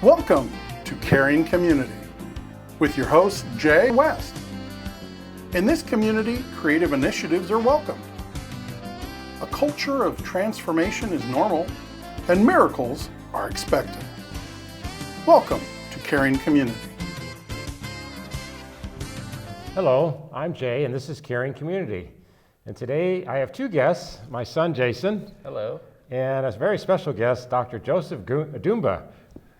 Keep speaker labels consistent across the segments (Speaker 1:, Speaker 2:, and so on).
Speaker 1: Welcome to Caring Community with your host, Diane West. In this community, creative initiatives are welcomed. A culture of transformation is normal, and miracles are expected. Welcome to Caring Community.
Speaker 2: Hello, I'm Jay, and this is Caring Community. And today I have two guests, my son Jason.
Speaker 3: Hello.
Speaker 2: And a very special guest, Dr. Joseph Dumba.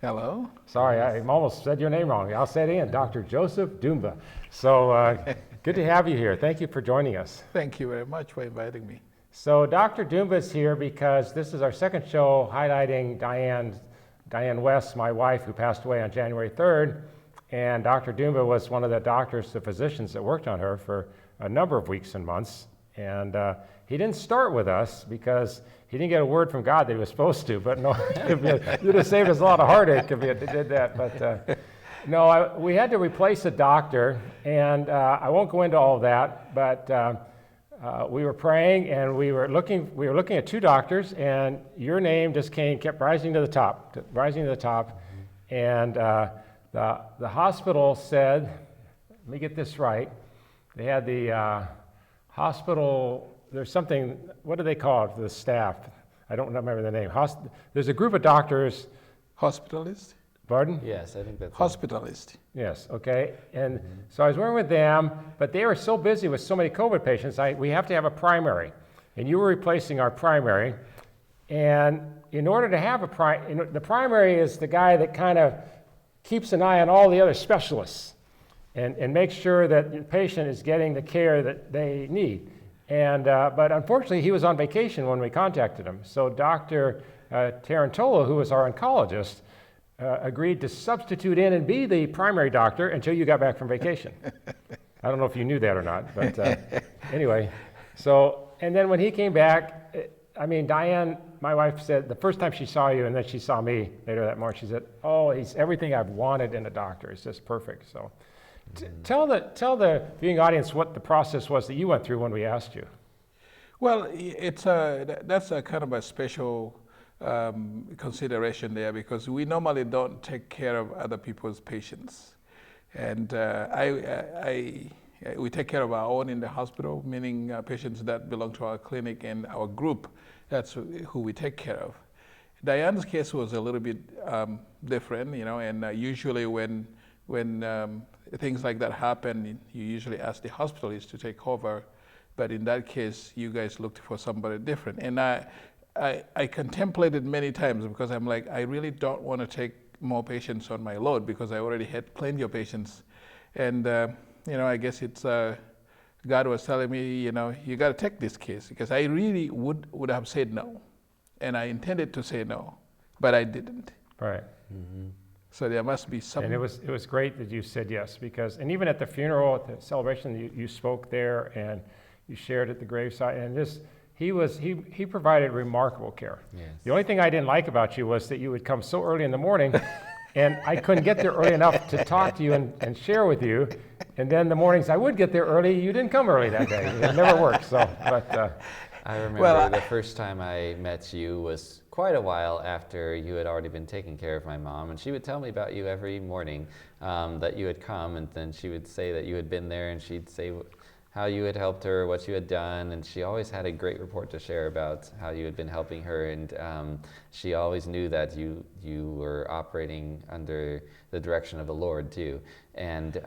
Speaker 4: Hello.
Speaker 2: Sorry, I almost said your name wrong. I'll say it again, Dr. Joseph Dumba. So good to have you here. Thank you for joining us.
Speaker 4: Thank you very much for inviting me.
Speaker 2: So Dr. Dumba is here because this is our second show highlighting Diane West, my wife, who passed away on January 3rd. And Dr. Dumba was one of the doctors, the physicians that worked on her for a number of weeks and months. And he didn't start with us because he didn't get a word from God that he was supposed to, but no, you'd have saved us a lot of heartache if he did that. But we had to replace a doctor, and I won't go into all of that, but we were praying and we were looking at two doctors, and your name just kept rising to the top. And the hospital said, let me get this right, they had the hospital, there's something, what do they call it, the staff? I don't remember the name. There's a group of doctors.
Speaker 4: Hospitalist?
Speaker 2: Pardon?
Speaker 3: Yes, I think that's
Speaker 4: Hospitalist.
Speaker 2: Yes, okay. And so I was working with them, but they were so busy with so many COVID patients, we have to have a primary. And you were replacing our primary. And in order to have the primary is the guy that kind of keeps an eye on all the other specialists and makes sure that the patient is getting the care that they need. And but unfortunately, he was on vacation when we contacted him. So Dr. Tarantola, who was our oncologist, agreed to substitute in and be the primary doctor until you got back from vacation. I don't know if you knew that or not, but anyway. So, and then when he came back, Diane, my wife, said the first time she saw you, and then she saw me later that morning, she said, "Oh, he's everything I've wanted in a doctor. It's just perfect." So, tell the viewing audience what the process was that you went through when we asked you.
Speaker 4: Well, that's a kind of a special consideration there, because we normally don't take care of other people's patients, and we take care of our own in the hospital, meaning patients that belong to our clinic and our group. That's who we take care of. Diane's case was a little bit different, and usually when things like that happen, you usually ask the hospitalist to take over. But in that case, you guys looked for somebody different. And I contemplated many times, because I'm like, I really don't want to take more patients on my load, because I already had plenty of patients. And, I guess it's God was telling me, you got to take this case, because I really would have said no. And I intended to say no, but I didn't.
Speaker 2: Right.
Speaker 4: Mm-hmm. So there must be some.
Speaker 2: And it was great that you said yes, and even at the funeral, at the celebration, you spoke there and you shared at the graveside, and he provided remarkable care.
Speaker 3: Yes.
Speaker 2: The only thing I didn't like about you was that you would come so early in the morning, and I couldn't get there early enough to talk to you and share with you. And then the mornings I would get there early, you didn't come early that day. It never worked. So, but.
Speaker 3: I remember the first time I met you was quite a while after you had already been taking care of my mom, and she would tell me about you every morning, that you had come, and then she would say that you had been there, and she'd say how you had helped her, what you had done, and she always had a great report to share about how you had been helping her, and she always knew that you were operating under the direction of the Lord too. And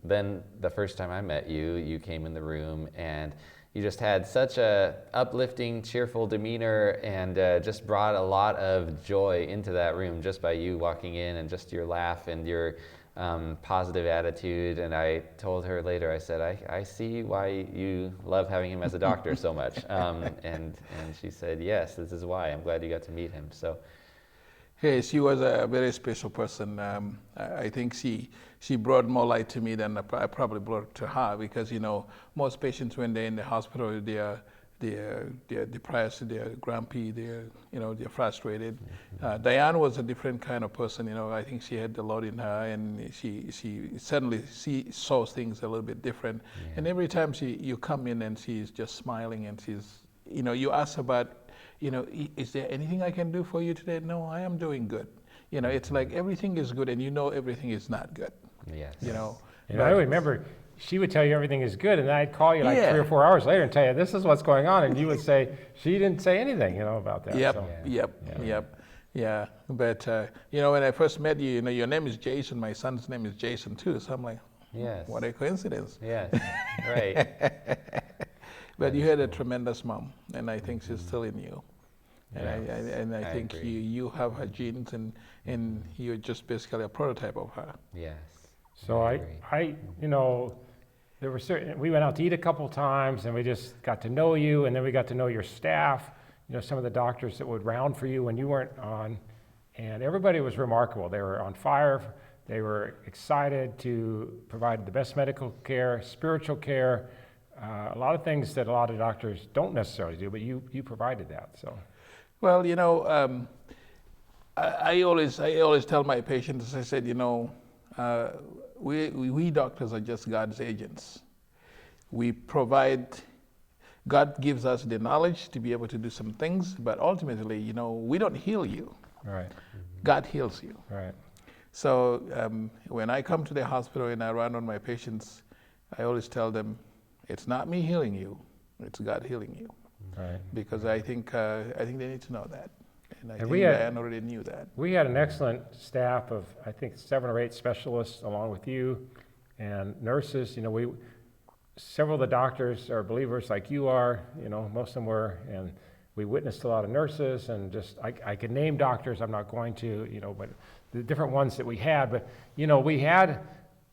Speaker 3: then the first time I met you, you came in the room, and you just had such a uplifting, cheerful demeanor, and just brought a lot of joy into that room just by you walking in, and just your laugh and your positive attitude. And I told her later, I said, I see why you love having him as a doctor so much. And she said, yes, this is why. I'm glad you got to meet him. So.
Speaker 4: Hey, she was a very special person. I think she brought more light to me than I probably brought to her, because most patients, when they're in the hospital, they're depressed, they're grumpy, they're frustrated. Diane was a different kind of person. I think she had the Lord in her, and she suddenly saw things a little bit different. Yeah. And every time you come in and she's just smiling, and she's you ask about, is there anything I can do for you today? No, I am doing good. You know, it's like everything is good and you know everything is not good.
Speaker 3: Yes.
Speaker 4: You know.
Speaker 2: And I remember she would tell you everything is good, and then I'd call you like
Speaker 4: Yeah.
Speaker 2: 3 or 4 hours later and tell you this is what's going on, and you would say she didn't say anything, about that.
Speaker 4: Yep,
Speaker 2: So,
Speaker 4: yep. Yeah, but when I first met you, your name is Jason. My son's name is Jason too. So I'm like,
Speaker 3: Yes.
Speaker 4: what a coincidence.
Speaker 3: Yes. Right.
Speaker 4: But you had a tremendous mom, and I think she's still in you. And I think
Speaker 3: agree.
Speaker 4: you have her genes, and you're just basically a prototype of her.
Speaker 3: Yes.
Speaker 2: So I
Speaker 3: agree.
Speaker 2: there were we went out to eat a couple times, and we just got to know you, and then we got to know your staff, some of the doctors that would round for you when you weren't on, and everybody was remarkable. They were on fire. They were excited to provide the best medical care, spiritual care, a lot of things that a lot of doctors don't necessarily do, but you provided that. So,
Speaker 4: Well, I always tell my patients, I said, we doctors are just God's agents. We provide, God gives us the knowledge to be able to do some things, but ultimately, we don't heal you.
Speaker 2: right,
Speaker 4: God heals you.
Speaker 2: right.
Speaker 4: So when I come to the hospital and I run on my patients, I always tell them, it's not me healing you, it's God healing you.
Speaker 2: Right.
Speaker 4: Because I think they need to know that. And I think
Speaker 2: we had-
Speaker 4: Diane already knew that.
Speaker 2: We had an excellent staff of, I think, 7 or 8 specialists along with you and nurses. Several of the doctors are believers like you are, most of them were, and we witnessed a lot of nurses, and just, I could name doctors, I'm not going to, but the different ones that we had, but, we had,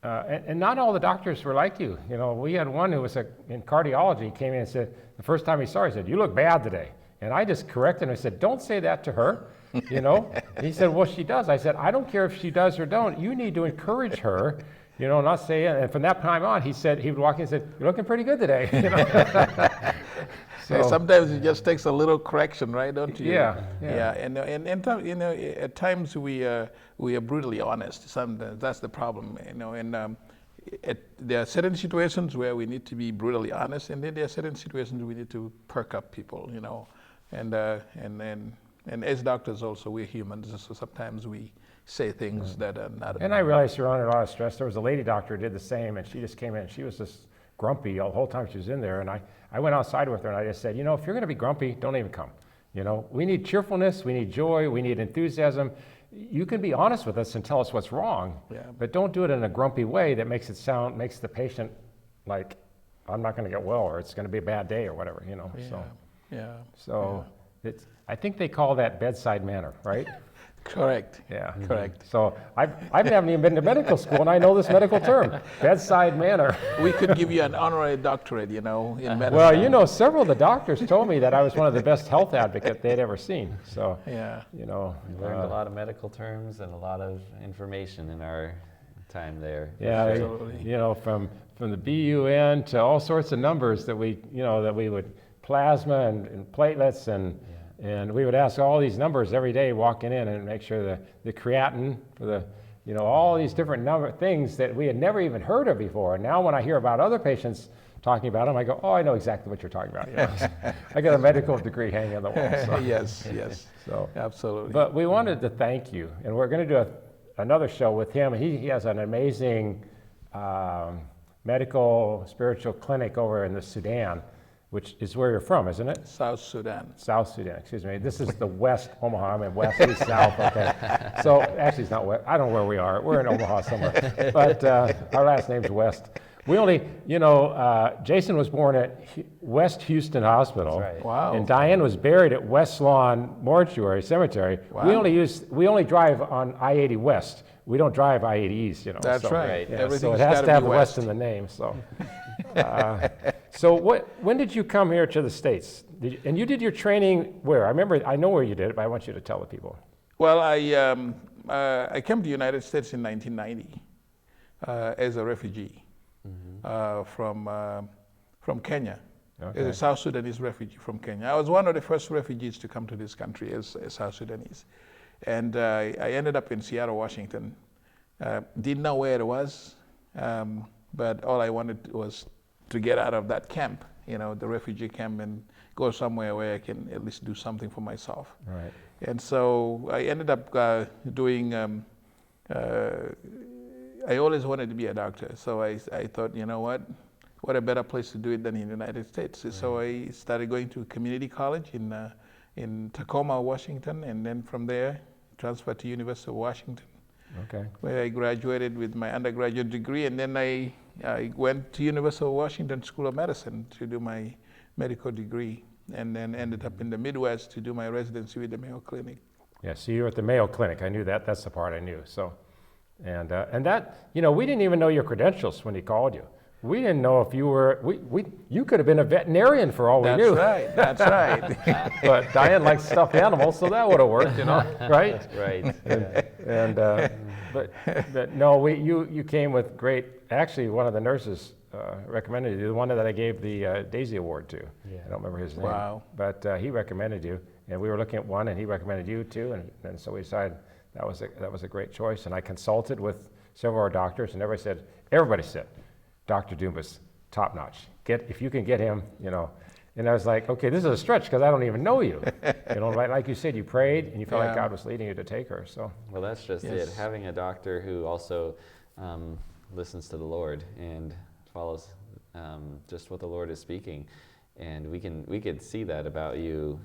Speaker 2: and not all the doctors were like you. We had one who was in cardiology. He came in and said, the first time he saw her, he said, "You look bad today." And I just corrected him. I said, "Don't say that to her." He said, "Well, she does." I said, "I don't care if she does or don't. You need to encourage her, not say it." And from that time on, he would walk in and said, "You're looking pretty good today."
Speaker 4: So sometimes it just takes a little correction, right? Don't you?
Speaker 2: Yeah.
Speaker 4: And at times we are brutally honest. Sometimes that's the problem, And there are certain situations where we need to be brutally honest, and then there are certain situations we need to perk up people, And as doctors also, we're humans, so sometimes we say things that are not.
Speaker 2: And I realized you're under a lot of stress. There was a lady doctor who did the same, and she just came in. She was just grumpy the whole time she was in there. And I went outside with her, and I just said, if you're going to be grumpy, don't even come. We need cheerfulness, we need joy, we need enthusiasm. You can be honest with us and tell us what's wrong, but don't do it in a grumpy way that makes the patient like, I'm not going to get well, or it's going to be a bad day, or whatever, So I think they call that bedside manner, right?
Speaker 4: Correct.
Speaker 2: Yeah.
Speaker 4: Correct.
Speaker 2: So I haven't even been to medical school, and I know this medical term, bedside manner.
Speaker 4: We could give you an honorary doctorate, in medicine.
Speaker 2: Well, several of the doctors told me that I was one of the best health advocates they'd ever seen. So,
Speaker 3: We learned a lot of medical terms and a lot of information in our time there.
Speaker 2: yeah,
Speaker 4: Absolutely.
Speaker 2: from the BUN to all sorts of numbers that we would plasma and platelets and we would ask all these numbers every day walking in and make sure the creatinine for the, all these different things that we had never even heard of before. And now when I hear about other patients talking about them, I go, oh, I know exactly what you're talking about. I got a medical degree hanging on the wall. So.
Speaker 4: Yes.
Speaker 2: So,
Speaker 4: Absolutely.
Speaker 2: but we wanted to thank you, and we're going to do another show with him. He has an amazing medical spiritual clinic over in the Sudan, which is where you're from, isn't it?
Speaker 4: South Sudan.
Speaker 2: South Sudan, excuse me. This is the West Omaha. I'm in West, he's South, okay. So actually it's not West. I don't know where we are. We're in Omaha somewhere. But our last name's West. We only, Jason was born at West Houston Hospital.
Speaker 3: That's right.
Speaker 4: Wow.
Speaker 2: And Diane was buried at West Lawn Mortuary Cemetery.
Speaker 4: Wow.
Speaker 2: We only drive on I-80 West. We don't drive I-80 East,
Speaker 4: That's
Speaker 2: so,
Speaker 4: right.
Speaker 2: Yeah,
Speaker 4: Everything's
Speaker 2: so it has
Speaker 4: gotta
Speaker 2: to have
Speaker 4: be
Speaker 2: the West
Speaker 4: West
Speaker 2: in the name. So, so when did you come here to the States? And you did your training where? I know where you did it, but I want you to tell the people.
Speaker 4: Well, I came to the United States in 1990 as a refugee from Kenya.
Speaker 2: Okay.
Speaker 4: As a South Sudanese refugee from Kenya. I was one of the first refugees to come to this country as South Sudanese. And I ended up in Seattle, Washington. Didn't know where it was, but all I wanted was to get out of that camp the refugee camp and go somewhere where I can at least do something for myself.
Speaker 2: Right.
Speaker 4: And so I ended up doing. I always wanted to be a doctor, so I thought, what a better place to do it than in the United States. Right. So I started going to community college in Tacoma, Washington, and then from there transferred to University of Washington. Okay. Where I graduated with my undergraduate degree, and then I went to University of Washington School of Medicine to do my medical degree, and then ended up in the Midwest to do my residency with the Mayo Clinic.
Speaker 2: Yeah, so you were at the Mayo Clinic. I knew that. That's the part I knew. So, and that, we didn't even know your credentials when he called you. We didn't know if you were, you could have been a veterinarian for all we knew.
Speaker 4: That's right.
Speaker 2: But Diane likes stuffed animals, so that would have worked, right?
Speaker 3: Right.
Speaker 2: But no, you came with great, actually one of the nurses recommended you, the one that I gave the Daisy Award to. Yeah. I don't remember his name.
Speaker 4: Wow.
Speaker 2: But he recommended you, and we were looking at one, and he recommended you too, and so we decided that was a great choice. And I consulted with several of our doctors, and everybody said, Dr. Dumas, top notch. If you can get him, And I was like, okay, this is a stretch because I don't even know you. Like you said, you prayed and you felt like God was leading you to take her. So.
Speaker 3: Well, that's just it. Having a doctor who also listens to the Lord and follows just what the Lord is speaking, and we could see that about you.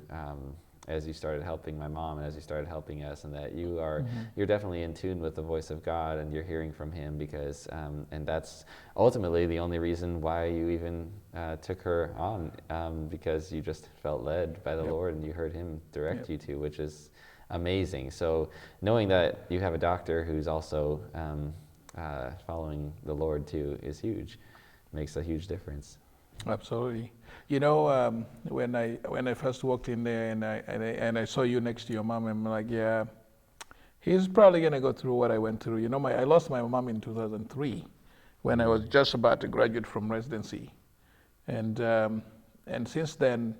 Speaker 3: As you started helping my mom and as you started helping us, and that you're definitely in tune with the voice of God and you're hearing from Him, because and that's ultimately the only reason why you even took her on, because you just felt led by the Lord and you heard Him direct you to, which is amazing. So knowing that you have a doctor who's also following the Lord too is huge, makes a huge difference.
Speaker 4: Absolutely. When I first walked in there and I saw you next to your mom, I'm like, yeah, he's probably gonna go through what I went through. I lost my mom in 2003 when I was just about to graduate from residency, and since then,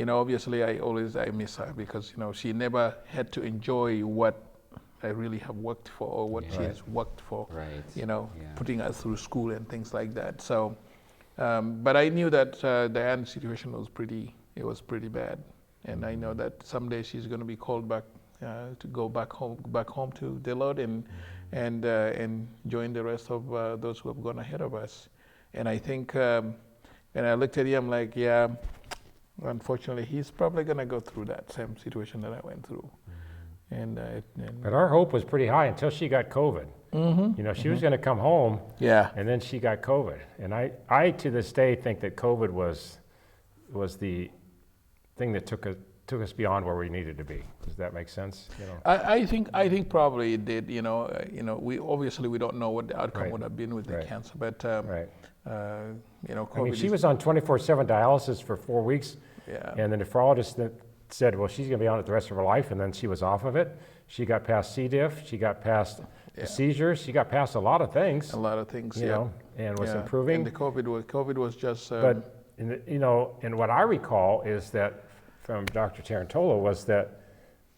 Speaker 4: obviously I miss her because she never had to enjoy what I really have worked for or what she has worked for. Right. Putting us through school and things like that. So. But I knew that Diane's situation was pretty bad, and I know that someday she's going to be called back to go back home to the Lord and join the rest of those who have gone ahead of us. And I think when I looked at him, I'm like, yeah, unfortunately, he's probably going to go through that same situation that I went through.
Speaker 2: But our hope was pretty high until she got COVID. Mm-hmm. She was going to come home, and then she got COVID. And I to this day think that COVID was the thing that took us beyond where we needed to be. Does that make sense?
Speaker 4: I think probably it did. We obviously don't know what the outcome would have been with the cancer, but COVID.
Speaker 2: I mean, she was on 24/7 dialysis for 4 weeks, and the nephrologist said, well, she's going to be on it the rest of her life, and then she was off of it. She got past C. diff, she got past the seizures, she got past a lot of things. And was improving.
Speaker 4: And the COVID was just.
Speaker 2: But and what I recall is that from Dr. Tarantola was that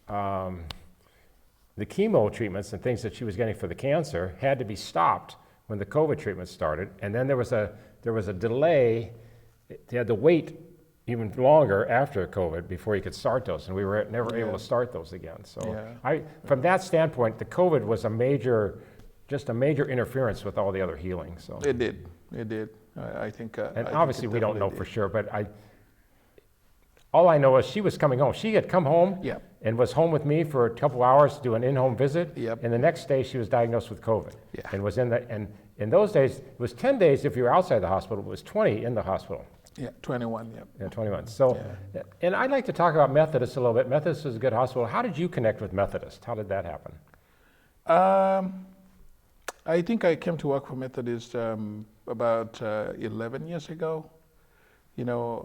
Speaker 2: the chemo treatments and things that she was getting for the cancer had to be stopped when the COVID treatment started, and then there was a delay. They had to wait even longer after COVID before you could start those, and we were never able to start those again. So from that standpoint, the COVID was a major interference with all the other healing. So
Speaker 4: it did. I think.
Speaker 2: And obviously we don't know for sure, but all I know is she was coming home. She had come home and was home with me for a couple hours to do an in-home visit, and the next day she was diagnosed with COVID, and was and in those days it was 10 days if you were outside the hospital, it was 20 in the hospital.
Speaker 4: 21,
Speaker 2: Yeah, 21. So, and I'd like to talk about Methodist a little bit. Methodist is a good hospital. How did you connect with Methodist? How did that happen?
Speaker 4: I think I came to work for Methodist about 11 years ago,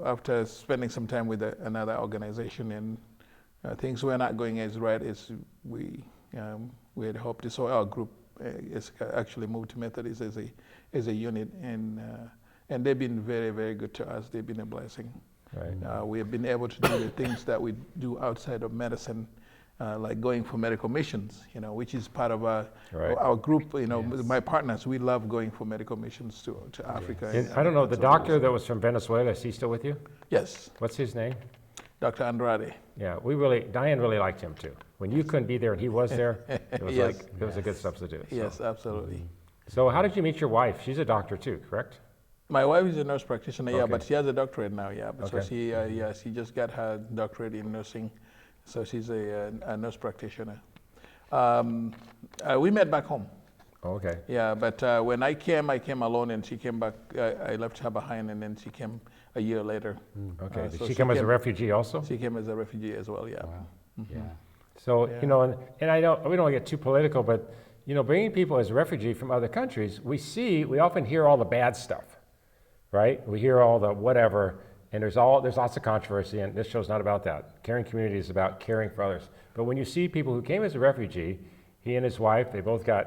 Speaker 4: after spending some time with another organization, and things were not going as right as we had hoped. So our group actually moved to Methodist as a unit, and they've been very, very good to us. They've been a blessing. Right. We have been able to do the things that we do outside of medicine like going for medical missions, which is part of
Speaker 2: Right.
Speaker 4: our group. My partners, we love going for medical missions to Africa.
Speaker 2: And
Speaker 4: and
Speaker 2: I don't know, the
Speaker 4: parts of world.
Speaker 2: doctor that was from Venezuela, is he still with you?
Speaker 4: Yes,
Speaker 2: What's his name?
Speaker 4: Dr. Andrade.
Speaker 2: Yeah, Diane really liked him too. When you couldn't be there and he was there, it was
Speaker 4: Yes.
Speaker 2: like, it was a good substitute. So.
Speaker 4: Yes, absolutely.
Speaker 2: So how did you meet your wife? She's a doctor too, correct?
Speaker 4: My wife is a nurse practitioner, yeah,
Speaker 2: Okay.
Speaker 4: but she has a doctorate now, yeah. But
Speaker 2: Okay.
Speaker 4: So she just got her doctorate in nursing, so she's a nurse practitioner. We met back home.
Speaker 2: Oh, okay.
Speaker 4: Yeah, but when I came alone, and she came back. I left her behind, and then she came a year later.
Speaker 2: Okay. Did
Speaker 4: so
Speaker 2: she come as a
Speaker 4: came-
Speaker 2: refugee also?
Speaker 4: She came as a refugee as well, yeah.
Speaker 3: Wow. Yeah.
Speaker 2: So,
Speaker 4: Yeah.
Speaker 2: and I know we don't get too political, but, bringing people as refugee from other countries, we often hear all the bad stuff, right? We hear all the whatever, and there's lots of controversy, and this show's not about that. Caring community is about caring for others. But when you see people who came as a refugee, he and his wife, they both got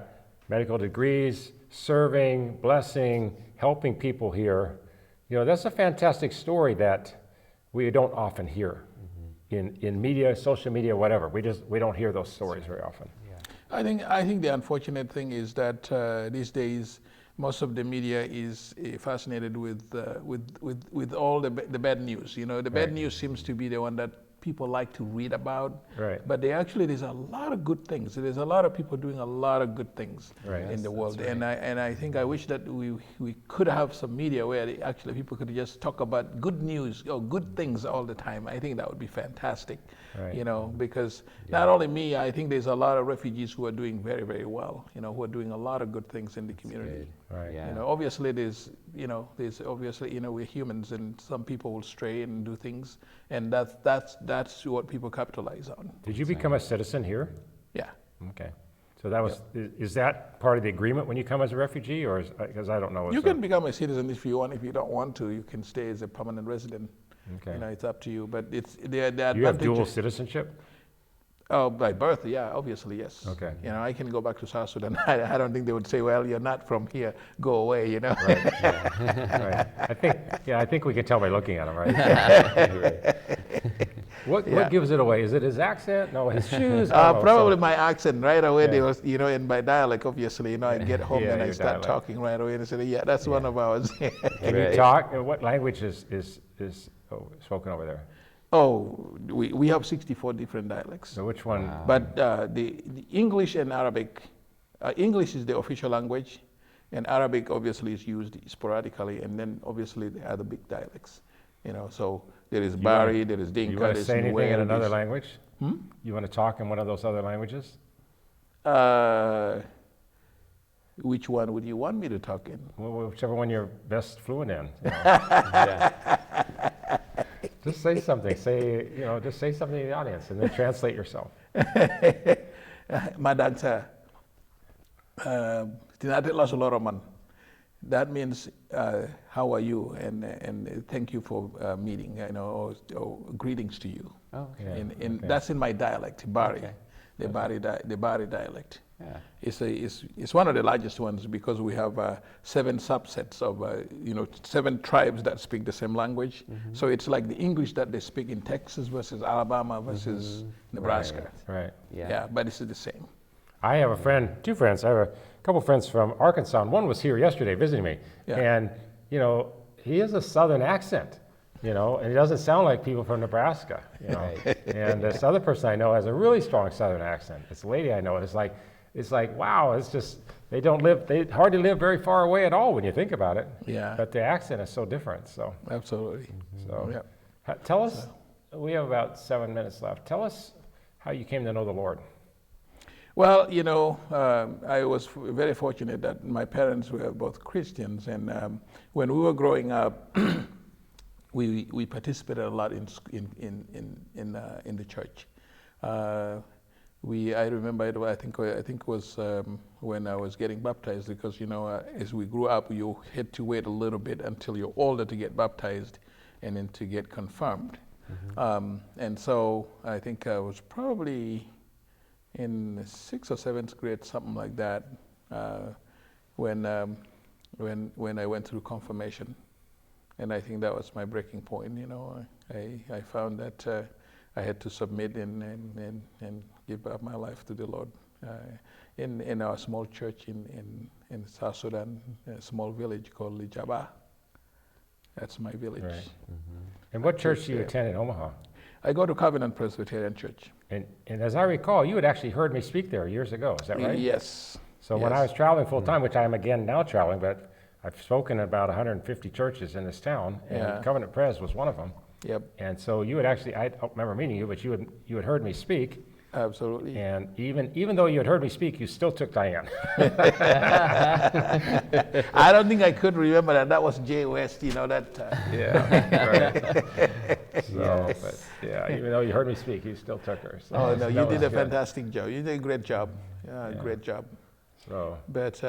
Speaker 2: medical degrees, serving, blessing, helping people here. That's a fantastic story that we don't often hear in media, social media, whatever. We don't hear those stories very often.
Speaker 4: I think the unfortunate thing is that these days most of the media is fascinated with all the bad news. The bad news seems to be the one that people like to read about.
Speaker 2: Right.
Speaker 4: But there's a lot of good things. There's a lot of people doing a lot of good things
Speaker 2: Right.
Speaker 4: in the
Speaker 3: Yes,
Speaker 4: world.
Speaker 3: that's
Speaker 4: And I think I wish that we could have some media where people could just talk about good news or good things all the time. I think that would be fantastic.
Speaker 2: Right.
Speaker 4: Because not only me, I think there's a lot of refugees who are doing very, very well. Who are doing a lot of good things in the community.
Speaker 2: Right.
Speaker 3: Yeah.
Speaker 4: Obviously there's obviously we're humans, and some people will stray and do things, and that's what people capitalize on.
Speaker 2: Did you become a citizen here?
Speaker 4: Yeah.
Speaker 2: Okay. So that was, is that part of the agreement when you come as a refugee, or because I don't know.
Speaker 4: You can become a citizen if you want. If you don't want to, you can stay as a permanent resident.
Speaker 2: Okay.
Speaker 4: It's up to you. But it's the
Speaker 2: You have dual
Speaker 4: advantage.
Speaker 2: citizenship?
Speaker 4: Oh, by birth, yeah, obviously, yes.
Speaker 2: Okay.
Speaker 4: I can go back to South Sudan. I don't think they would say, well, you're not from here, go away,
Speaker 2: Right. I think we can tell by looking at him, right? What gives it away? Is it his accent? No, his shoes? I don't know.
Speaker 4: Probably my accent right away.
Speaker 2: Yeah.
Speaker 4: They was, and my dialect, obviously, I get home
Speaker 2: Yeah,
Speaker 4: and I
Speaker 2: your
Speaker 4: start
Speaker 2: dialect.
Speaker 4: talking right away, and I say, yeah, that's one of ours.
Speaker 2: Can you
Speaker 3: Right.
Speaker 2: talk? What language is spoken over there?
Speaker 4: Oh, we have 64 different dialects.
Speaker 2: So which one?
Speaker 3: Wow.
Speaker 4: But the English and Arabic, English is the official language, and Arabic obviously is used sporadically, and then obviously the other big dialects. So there is Bari, there is Dinka,
Speaker 2: You want to
Speaker 4: there's
Speaker 2: say anything in
Speaker 4: Nuer,
Speaker 2: another
Speaker 4: there's-
Speaker 2: language? You want to talk in one of those other languages?
Speaker 4: Which one would you want me to talk in?
Speaker 2: Well, whichever one you're best fluent in.
Speaker 3: Yeah.
Speaker 2: Just say something. Just say something to the audience, and then translate yourself.
Speaker 4: Madanta, tinatela soloroman. That means how are you, and thank you for meeting, or greetings to you.
Speaker 3: Oh,
Speaker 2: Yeah.
Speaker 4: In
Speaker 2: okay.
Speaker 4: That's in my dialect, Bari,
Speaker 3: Okay.
Speaker 4: the Bari dialect.
Speaker 3: Yeah.
Speaker 4: It's one of the largest ones because we have 7 subsets of 7 tribes that speak the same language. So it's like the English that they speak in Texas versus Alabama versus Nebraska.
Speaker 2: Right.
Speaker 4: Yeah, but it's the same.
Speaker 2: I have two friends. I have a couple friends from Arkansas, and one was here yesterday visiting me.
Speaker 4: Yeah.
Speaker 2: And, he has a southern accent, and he doesn't sound like people from Nebraska,
Speaker 3: Right.
Speaker 2: And this other person I know has a really strong southern accent. This lady I know, it's like, wow, it's just, they hardly live very far away at all when you think about it.
Speaker 4: Yeah.
Speaker 2: But the accent is so different, so.
Speaker 4: Absolutely.
Speaker 2: So,
Speaker 4: Yeah.
Speaker 2: Tell us, we have about 7 minutes left. Tell us how you came to know the Lord.
Speaker 4: Well, I was very fortunate that my parents were both Christians, and when we were growing up, we participated a lot in the church. I remember it. I think it was when I was getting baptized, because as we grew up, you had to wait a little bit until you're older to get baptized, and then to get confirmed. And so I think I was probably in 6th or 7th grade, something like that, when I went through confirmation, and I think that was my breaking point. I found that I had to submit and give up my life to the Lord in our small church in South Sudan, a small village called Lijaba. That's my village.
Speaker 2: Right. And what church do you attend in Omaha?
Speaker 4: I go to Covenant Presbyterian Church.
Speaker 2: And as I recall, you had actually heard me speak there years ago. Is that right?
Speaker 4: Yes.
Speaker 2: So when I was traveling full time, which I am again now traveling, but I've spoken at about 150 churches in this town, and Covenant Pres was one of them.
Speaker 4: Yep.
Speaker 2: And so you had actually, I don't remember meeting you, but you had heard me speak.
Speaker 4: Absolutely.
Speaker 2: And even though you had heard me speak, you still took Diane.
Speaker 4: I don't think I could remember that. That was Jay West, that.
Speaker 2: So, but yeah, even though you heard me speak, you still took her. So
Speaker 4: Oh, no, you did a
Speaker 2: good.
Speaker 4: fantastic job. You did a great job. Great job.
Speaker 2: So,
Speaker 4: But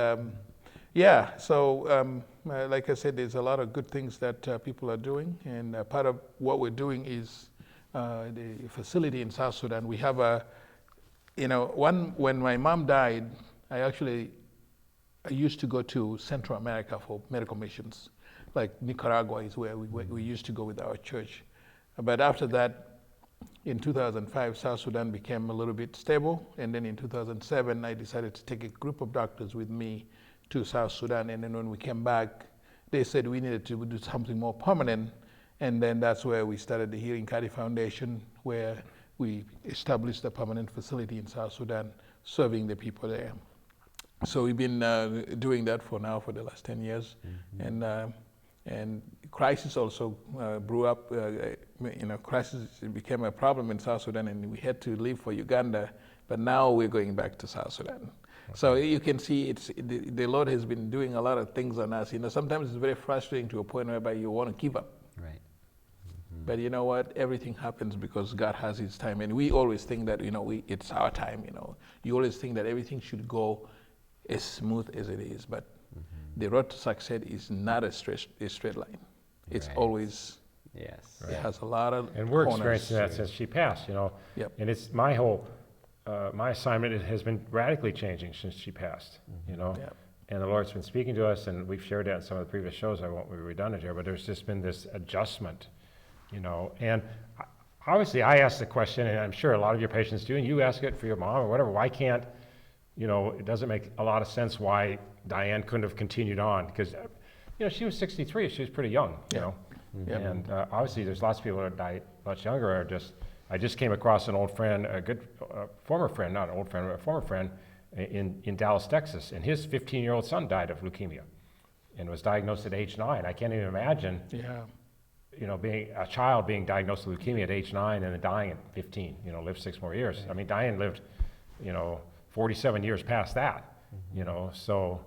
Speaker 4: like I said, there's a lot of good things that people are doing, and part of what we're doing is the facility in South Sudan. We have when my mom died, I used to go to Central America for medical missions. Like Nicaragua is where we used to go with our church. But after that, in 2005, South Sudan became a little bit stable, and then in 2007, I decided to take a group of doctors with me to South Sudan, and then when we came back, they said we needed to do something more permanent, and then that's where we started the Healing Kadi Foundation, where we established a permanent facility in South Sudan, serving the people there. So we've been doing that for the last 10 years, and crisis also grew up. Crisis became a problem in South Sudan, and we had to leave for Uganda, but now we're going back to South Sudan. So you can see the Lord has been doing a lot of things on us. Sometimes it's very frustrating to a point whereby you want to give up.
Speaker 3: Right.
Speaker 4: But you know what? Everything happens because God has His time, and we always think that it's our time. You always think that everything should go as smooth as it is, but the road to success is not a straight line. It's always
Speaker 3: Yes.
Speaker 4: it has a lot of
Speaker 2: and we're
Speaker 4: corners.
Speaker 2: experiencing that since she passed,
Speaker 4: Yep.
Speaker 2: And it's my whole, my assignment has been radically changing since she passed,
Speaker 4: Yep.
Speaker 2: And the Lord's been speaking to us, and we've shared that in some of the previous shows. I won't be redundant here, but there's just been this adjustment, And obviously, I asked the question, and I'm sure a lot of your patients do, and you ask it for your mom or whatever. Why can't, it doesn't make a lot of sense why Diane couldn't have continued on, because, she was 63. She was pretty young,
Speaker 4: Yep.
Speaker 2: And obviously, there's lots of people that die much younger. I just came across an old friend, a good former friend, not an old friend, but a former friend in Dallas, Texas, and his 15-year-old son died of leukemia and was diagnosed at age 9. I can't even imagine, being a child being diagnosed with leukemia at age 9 and then dying at 15, lived 6 more years. I mean, Diane lived, 47 years past that, so.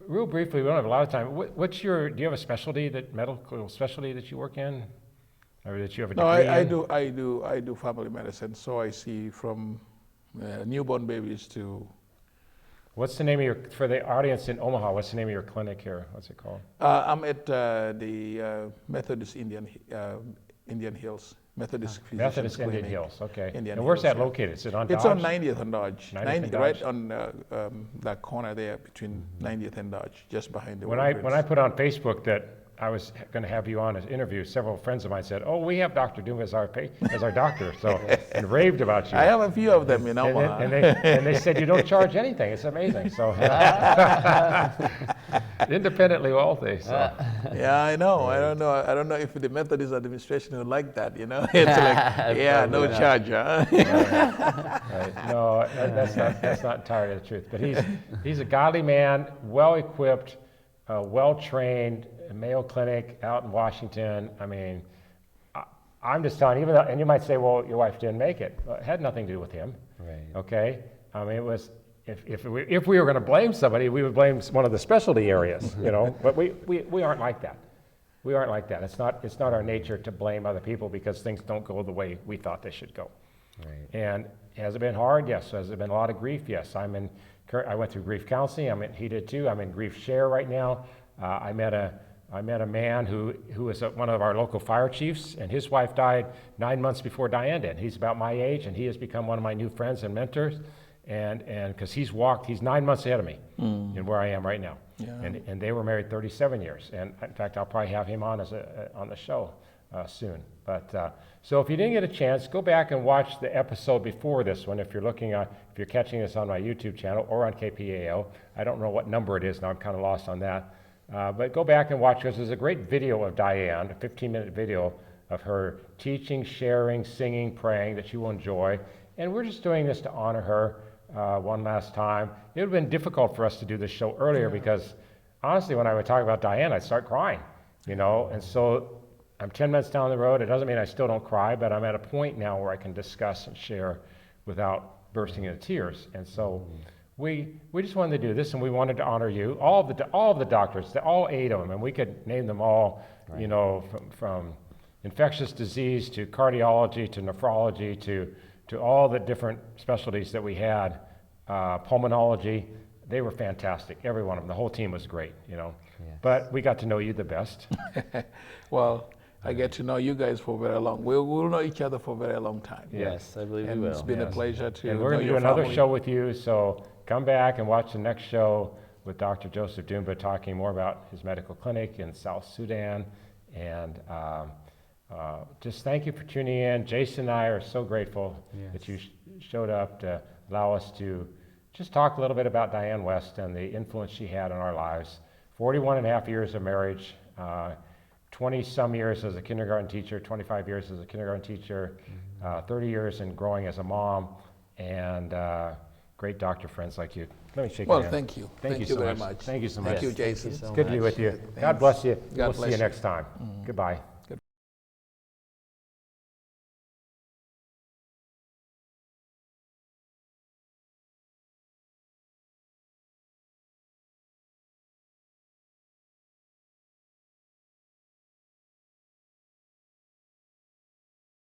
Speaker 2: Real briefly, we don't have a lot of time. Do you have a specialty, medical specialty that you work in? Or that you have a degree in?
Speaker 4: I do family medicine, so I see from newborn babies to.
Speaker 2: What's the name of for the audience in Omaha, what's the name of your clinic here? What's it called?
Speaker 4: I'm at the Methodist Indian Hills. Methodist
Speaker 2: Methodist
Speaker 4: Clinic.
Speaker 2: Indian Hills, okay.
Speaker 4: Indian
Speaker 2: and where's
Speaker 4: Hills,
Speaker 2: that located? Is it on Dodge?
Speaker 4: It's on 90th and Dodge.
Speaker 2: 90th and
Speaker 4: Right
Speaker 2: Dodge?
Speaker 4: on that corner there between 90th and Dodge, just behind the
Speaker 2: When I put on Facebook that I was going to have you on as interview, several friends of mine said, "Oh, we have Dr. Dumas as our doctor," so and raved about you.
Speaker 4: I have a few of them in Omaha.
Speaker 2: And they said you don't charge anything. It's amazing. So independently wealthy. So.
Speaker 4: Yeah, I know. I don't know if the Methodist administration would like that. It's like no charge. Huh?
Speaker 2: Right. No, that's not entirely the truth. But he's a godly man, well equipped, well trained. Mayo Clinic out in Washington. I mean, I'm just telling you, and you might say, well, your wife didn't make it. Well, it had nothing to do with him.
Speaker 3: Right.
Speaker 2: Okay. I mean, it was if we were going to blame somebody, we would blame one of the specialty areas, But we aren't like that. We aren't like that. It's not our nature to blame other people because things don't go the way we thought they should go.
Speaker 3: Right.
Speaker 2: And has it been hard? Yes. Has there been a lot of grief? Yes. I went through grief counseling. He did too. I'm in grief share right now. I met a man who was one of our local fire chiefs, and his wife died 9 months before Diane did. He's about my age, and he has become one of my new friends and mentors. And because he's 9 months ahead of me in where I am right now. Yeah. And they were married 37 years. And in fact, I'll probably have him on on the show soon. But so if you didn't get a chance, go back and watch the episode before this one. If you're catching this on my YouTube channel or on KPAO, I don't know what number it is now. I'm kind of lost on that. But go back and watch, because there's a great video of Diane, a 15-minute video of her teaching, sharing, singing, praying that you will enjoy. And we're just doing this to honor her one last time. It would have been difficult for us to do this show earlier because honestly, when I would talk about Diane, I'd start crying, and so I'm 10 minutes down the road. It doesn't mean I still don't cry, but I'm at a point now where I can discuss and share without bursting into tears. And so we just wanted to do this, and we wanted to honor you, all of the doctors, all 8 of them, and we could name them all, right. From infectious disease to cardiology to nephrology to all the different specialties that we had, pulmonology. They were fantastic, every one of them. The whole team was great, Yes. But we got to know you the best.
Speaker 4: Well, I get to know you guys for very long. We'll know each other for a very long time.
Speaker 3: Yes, I believe
Speaker 4: and
Speaker 3: we will.
Speaker 4: It's been a pleasure to
Speaker 2: And we're
Speaker 4: know
Speaker 2: going to do
Speaker 4: your
Speaker 2: another
Speaker 4: family.
Speaker 2: show with you, so come back and watch the next show with Dr. Joseph Dumba talking more about his medical clinic in South Sudan. And just thank you for tuning in. Jason and I are so grateful that you showed up to allow us to just talk a little bit about Diane West and the influence she had on our lives. 41 and a half years of marriage, 20-some years as a kindergarten teacher, 25 years as a kindergarten teacher, 30 years in growing as a mom, and great doctor friends like you. Let me shake your hand.
Speaker 4: Thank you.
Speaker 2: Thank you
Speaker 4: so
Speaker 2: very
Speaker 4: much.
Speaker 2: Thank you so much.
Speaker 4: Thank you, Jason.
Speaker 2: It's good to be with you.
Speaker 3: Thanks.
Speaker 2: God bless you.
Speaker 4: God
Speaker 2: We'll
Speaker 4: bless
Speaker 2: see you
Speaker 4: you.
Speaker 2: next time. Goodbye.